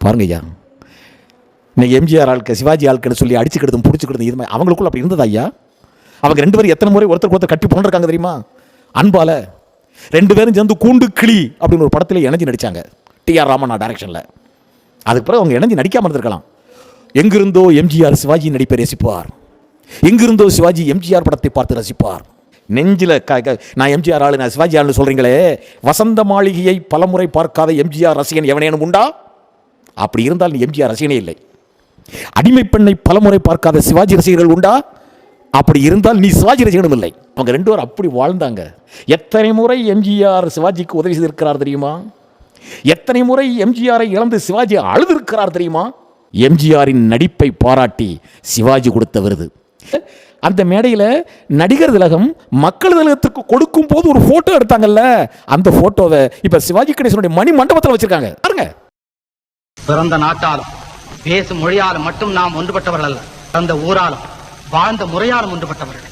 பாருங்க ஐயா, இன்னைக்கு எம்ஜிஆர் ஆளுக்கு சிவாஜி ஆளுக்குன்னு சொல்லி அடிச்சுக்கிடுதும் பிடிச்சிக்கிடுதும் இது மாதிரி அவங்களுக்குள்ள அப்படி இருந்தது ஐயா. அவங்க 2 பேரும் எத்தனை முறை ஒருத்தருக்கு ஒருத்தர் கட்டி போண்டிருக்காங்க தெரியுமா? அன்பால 2 பேரும் சேர்ந்து கூண்டு கிளி அப்படின்னு ஒரு படத்தில் இணைஞ்சு நடித்தாங்க, டிஆர் ராமண்ணா டைரக்ஷனில். அதுக்கு பிறகு அவங்க இணைஞ்சு நடிக்காமல் இருந்திருக்கலாம். எங்கிருந்தோ எம்ஜிஆர் சிவாஜி நடிப்பை ரசிப்பார், எங்கிருந்தோ சிவாஜி எம்ஜிஆர் படத்தை பார்த்து ரசிப்பார். நெஞ்சில் நான் எம்ஜிஆர் ஆளு, நான் சிவாஜி ஆளுன்னு சொல்கிறீங்களே, வசந்த மாளிகையை பலமுறை பார்க்காத எம்ஜிஆர் ரசிகன் எவனேனும் உண்டா? அப்படி இருந்தால் நீ எம்ஜிஆர் ரசிகனே இல்லை. அடிமை பெண்ணை பலமுறை பார்க்காத சிவாஜி ரசிகர்கள் உண்டா? அப்படி இருந்தால் நீ சிவாஜி ரசிகனும் இல்லை. அவங்க 2 பேரும் அப்படி வாழ்ந்தாங்க. எத்தனை முறை எம்ஜிஆர் சிவாஜிக்கு உதவி செய்திருக்கிறார் தெரியுமா? எத்தனை முறை எம்ஜிஆரை இழந்து சிவாஜி அழுதிருக்கிறார் தெரியுமா? எம்ஜிஆரின் நடிப்பை பாராட்டி சிவாஜி கொடுத்த விருது. அந்த மேடையில் நடிகர் திலகம் மக்கள் திலகத்துக்கு கொடுக்கும் போது ஒரு போட்டோ எடுத்தாங்கல்ல, அந்த போட்டோவை இப்ப சிவாஜி கணேசனுடைய மணி மண்டபத்தில் வச்சிருக்காங்க பாருங்க. பிறந்த நாட்டாலும் பேசும் மொழியாலும் மட்டும் நாம் ஒன்றுபட்டவர்கள் அல்ல, பிறந்த ஊராலும் வாழ்ந்த முறையாலும் ஒன்றுபட்டவர்கள்.